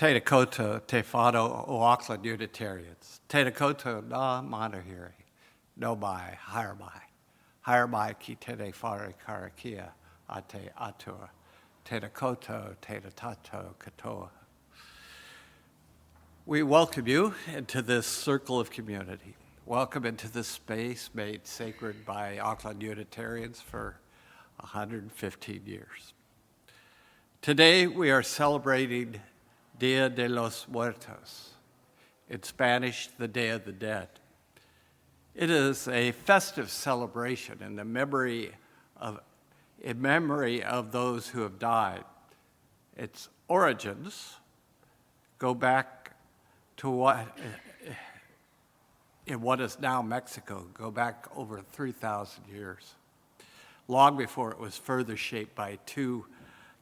Te Dakota te whānau o Auckland Unitarians. Te Dakota nā manahiri, no mai, higher mai. Higher mai ki tene whare karakia a te atua. Te Dakota, te tato katoa. We welcome you into this circle of community. Welcome into this space made sacred by Auckland Unitarians for 115 years. Today we are celebrating Dia de los Muertos, in Spanish, the Day of the Dead. It is a festive celebration in memory of those who have died. Its origins go back to what is now Mexico, go back over 3,000 years, long before it was further shaped by two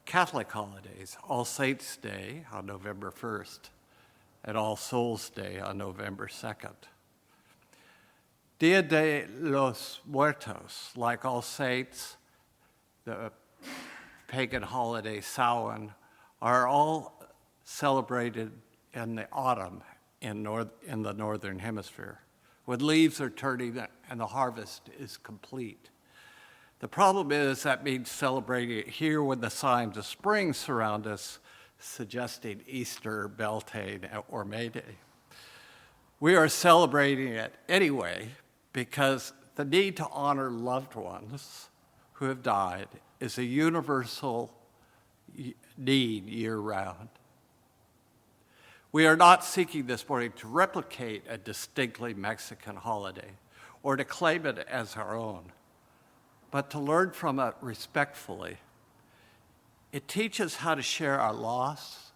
Catholic holidays, All Saints' Day on November 1st and All Souls' Day on November 2nd. Dia de los Muertos, like All Saints, the pagan holiday Samhain, are all celebrated in the autumn in the Northern Hemisphere, when leaves are turning and the harvest is complete. The problem is that means celebrating it here when the signs of spring surround us, suggesting Easter, Beltane, or May Day. We are celebrating it anyway because the need to honor loved ones who have died is a universal need year-round. We are not seeking this morning to replicate a distinctly Mexican holiday or to claim it as our own, but to learn from it respectfully. It teaches how to share our loss,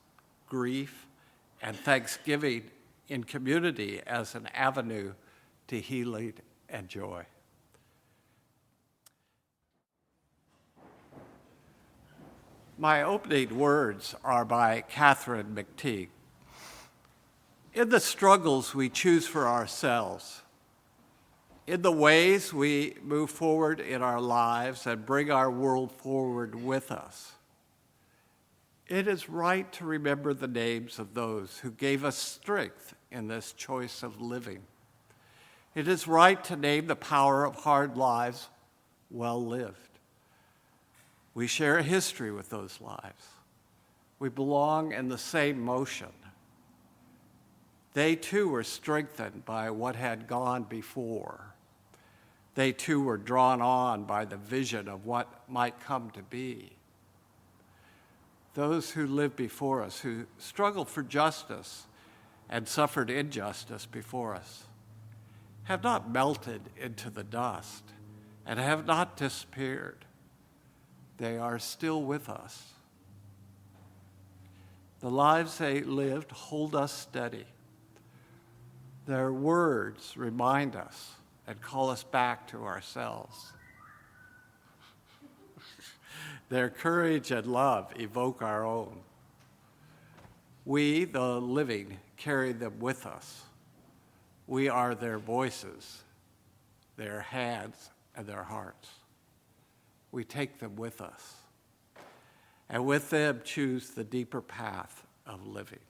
grief, and thanksgiving in community as an avenue to healing and joy. My opening words are by Catherine McTeague. In the struggles we choose for ourselves, in the ways we move forward in our lives and bring our world forward with us, it is right to remember the names of those who gave us strength in this choice of living. It is right to name the power of hard lives well lived. We share a history with those lives. We belong in the same motion. They too were strengthened by what had gone before. They too were drawn on by the vision of what might come to be. Those who lived before us, who struggled for justice and suffered injustice before us, have not melted into the dust and have not disappeared. They are still with us. The lives they lived hold us steady. Their words remind us and call us back to ourselves. Their courage and love evoke our own. We, the living, carry them with us. We are their voices, their hands, and their hearts. We take them with us, and with them choose the deeper path of living.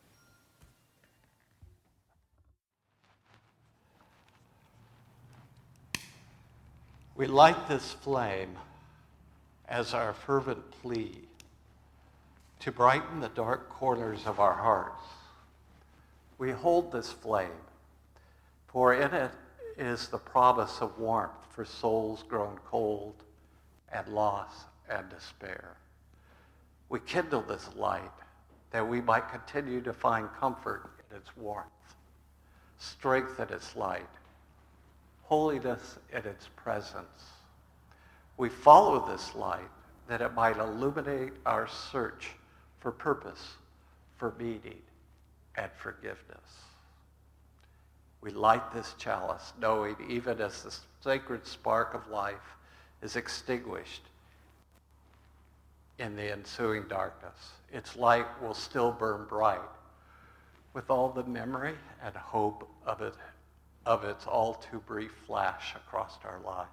We light this flame as our fervent plea to brighten the dark corners of our hearts. We hold this flame, for in it is the promise of warmth for souls grown cold and loss and despair. We kindle this light that we might continue to find comfort in its warmth, strength in its light, holiness in its presence. We follow this light that it might illuminate our search for purpose, for meaning, and forgiveness. We light this chalice, knowing even as the sacred spark of life is extinguished in the ensuing darkness, its light will still burn bright with all the memory and hope of its all too brief flash across our lives.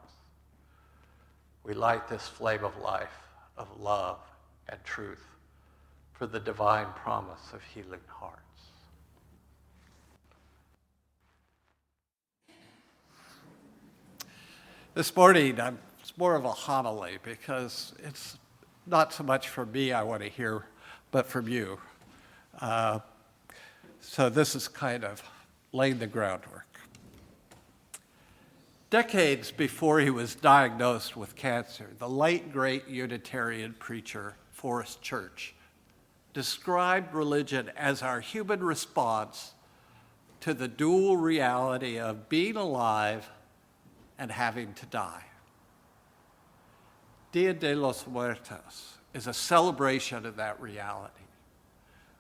We light this flame of life, of love and truth for the divine promise of healing hearts. This morning, it's more of a homily because it's not so much from me I want to hear, but from you. So this is kind of laying the groundwork. Decades before he was diagnosed with cancer, the late great Unitarian preacher Forrest Church described religion as our human response to the dual reality of being alive and having to die. Dia de los Muertos is a celebration of that reality.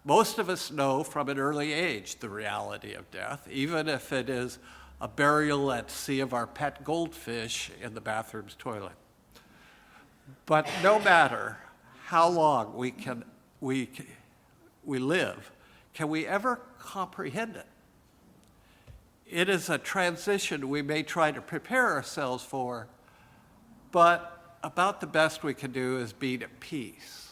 Most of us know from an early age the reality of death, even if it is a burial at sea of our pet goldfish in the bathroom's toilet. But no matter how long we live, can we ever comprehend it? It is a transition we may try to prepare ourselves for, but about the best we can do is be at peace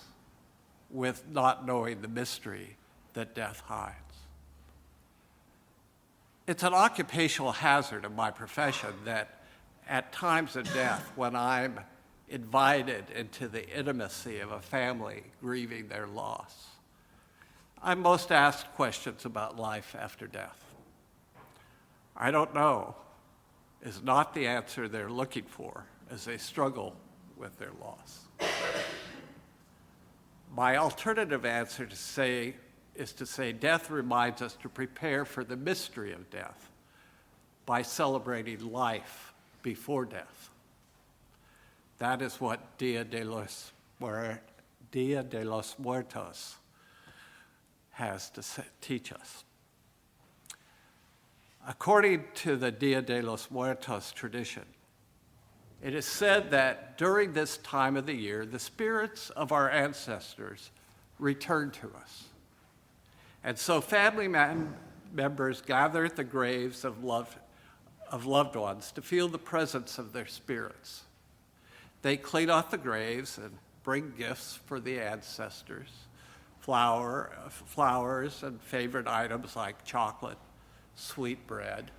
with not knowing the mystery that death hides. It's an occupational hazard of my profession that at times of death, when I'm invited into the intimacy of a family grieving their loss, I'm most asked questions about life after death. I don't know is not the answer they're looking for as they struggle with their loss. My alternative answer is to say death reminds us to prepare for the mystery of death by celebrating life before death. That is what Dia de los Muertos has to teach us. According to the Dia de los Muertos tradition, it is said that during this time of the year, the spirits of our ancestors return to us. And so family members gather at the graves of loved ones to feel the presence of their spirits. They clean off the graves and bring gifts for the ancestors, flowers and favorite items like chocolate, sweet bread,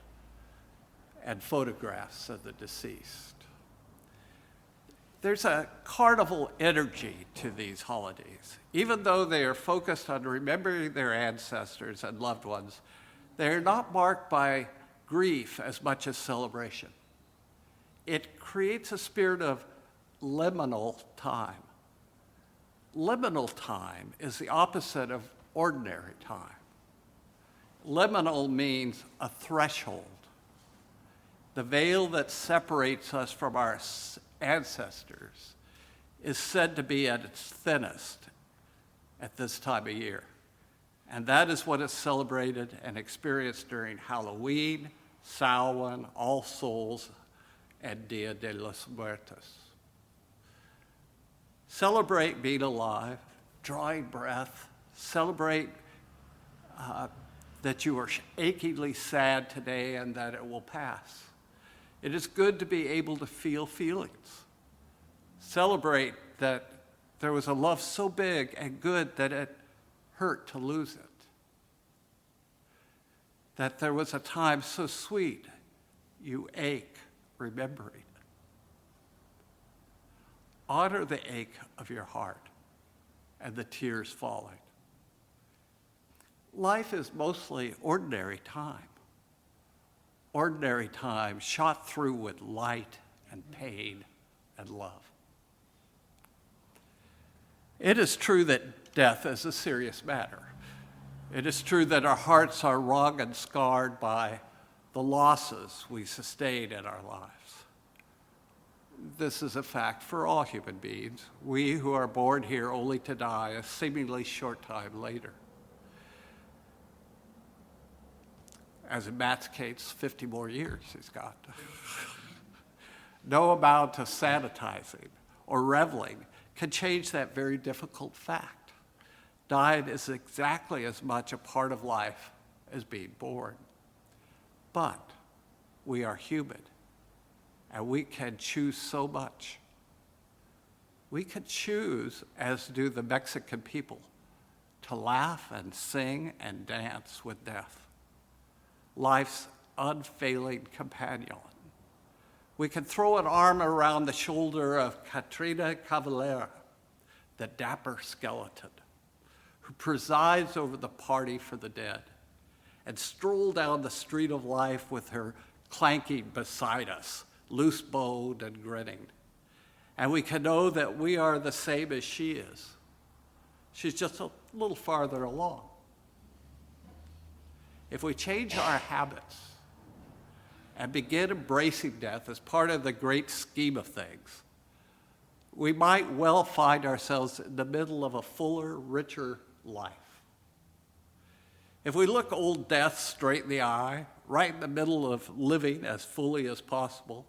and photographs of the deceased. There's a carnival energy to these holidays. Even though they are focused on remembering their ancestors and loved ones, they are not marked by grief as much as celebration. It creates a spirit of liminal time. Liminal time is the opposite of ordinary time. Liminal means a threshold, the veil that separates us from our ancestors is said to be at its thinnest at this time of year. And that is what is celebrated and experienced during Halloween, Samhain, All Souls, and Dia de los Muertos. Celebrate being alive, drawing breath, celebrate that you are achingly sad today and that it will pass. It is good to be able to feel feelings. Celebrate that there was a love so big and good that it hurt to lose it. That there was a time so sweet you ache remembering. Honor the ache of your heart and the tears falling. Life is mostly ordinary time. Ordinary time shot through with light and pain and love. It is true that death is a serious matter. It is true that our hearts are wrung and scarred by the losses we sustain in our lives. This is a fact for all human beings, we who are born here only to die a seemingly short time later. As in Matt's case, 50 more years he's got. No amount of sanitizing or reveling can change that very difficult fact. Dying is exactly as much a part of life as being born. But we are human, and we can choose so much. We can choose, as do the Mexican people, to laugh and sing and dance with death, life's unfailing companion. We can throw an arm around the shoulder of Katrina Cavallera, the dapper skeleton, who presides over the party for the dead, and stroll down the street of life with her clanking beside us, loose-bowed and grinning. And we can know that we are the same as she is. She's just a little farther along. If we change our habits and begin embracing death as part of the great scheme of things, we might well find ourselves in the middle of a fuller, richer life. If we look old death straight in the eye, right in the middle of living as fully as possible,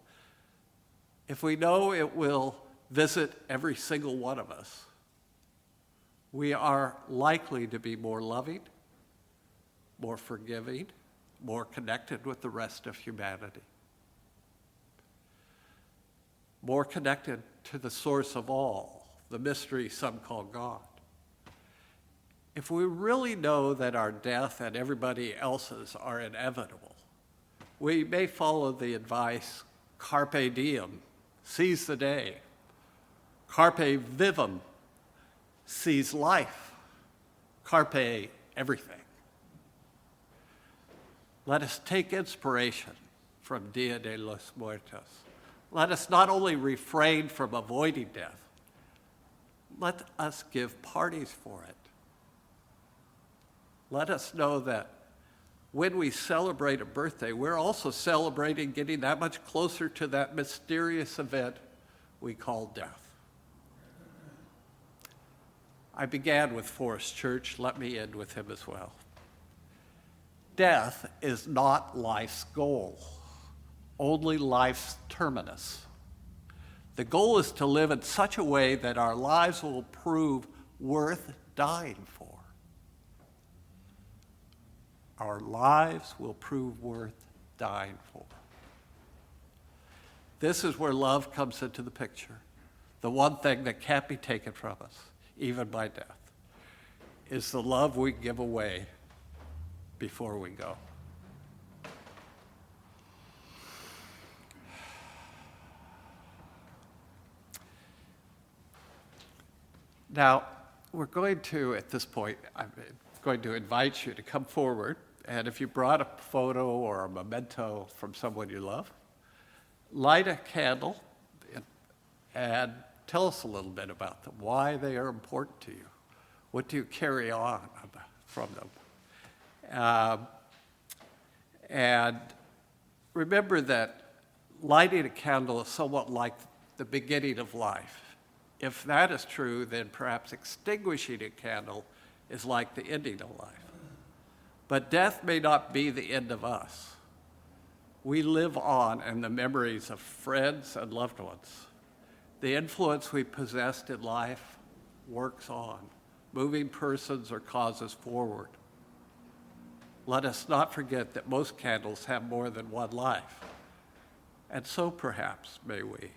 if we know it will visit every single one of us, we are likely to be more loving, more forgiving, more connected with the rest of humanity, more connected to the source of all, the mystery some call God. If we really know that our death and everybody else's are inevitable, we may follow the advice, carpe diem, seize the day, carpe vivum, seize life, carpe everything. Let us take inspiration from Dia de los Muertos. Let us not only refrain from avoiding death, let us give parties for it. Let us know that when we celebrate a birthday, we're also celebrating getting that much closer to that mysterious event we call death. I began with Forrest Church. Let me end with him as well. Death is not life's goal, only life's terminus. The goal is to live in such a way that our lives will prove worth dying for. Our lives will prove worth dying for. This is where love comes into the picture. The one thing that can't be taken from us, even by death, is the love we give away before we go. Now, we're going to, at this point, I'm going to invite you to come forward, and if you brought a photo or a memento from someone you love, light a candle and tell us a little bit about them, why they are important to you. What do you carry on from them? And remember that lighting a candle is somewhat like the beginning of life. If that is true, then perhaps extinguishing a candle is like the ending of life. But death may not be the end of us. We live on in the memories of friends and loved ones. The influence we possessed in life works on, moving persons or causes forward. Let us not forget that most candles have more than one life, and so perhaps may we.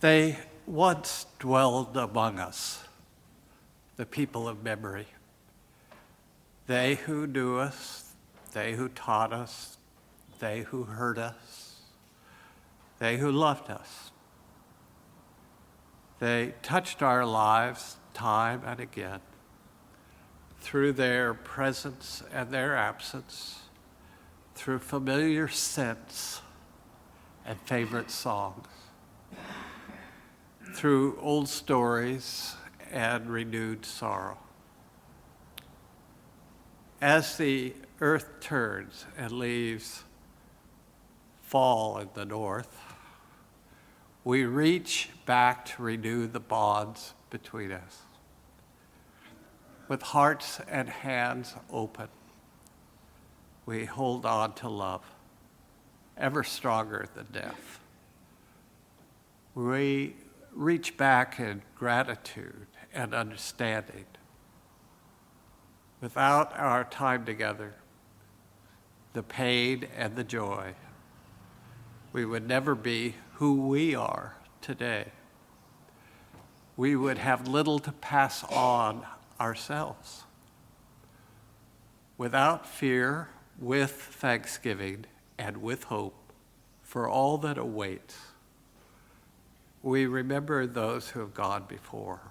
They once dwelled among us, the people of memory. They who knew us, they who taught us, they who heard us, they who loved us. They touched our lives time and again through their presence and their absence, through familiar scents and favorite songs, through old stories and renewed sorrow. As the earth turns and leaves fall in the north, we reach back to renew the bonds between us. With hearts and hands open, we hold on to love, ever stronger than death. We reach back in gratitude and understanding. Without our time together, the pain and the joy, we would never be who we are today. We would have little to pass on ourselves. Without fear, with thanksgiving, and with hope for all that awaits, we remember those who have gone before.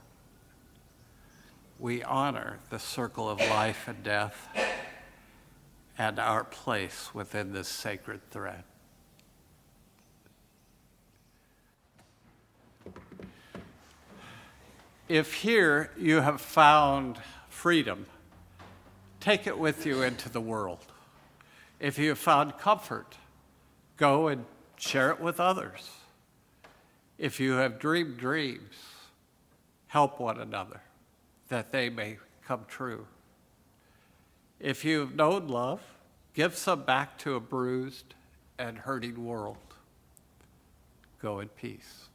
We honor the circle of life and death and our place within this sacred thread. If here you have found freedom, take it with you into the world. If you have found comfort, go and share it with others. If you have dreamed dreams, help one another that they may come true. If you have known love, give some back to a bruised and hurting world. Go in peace.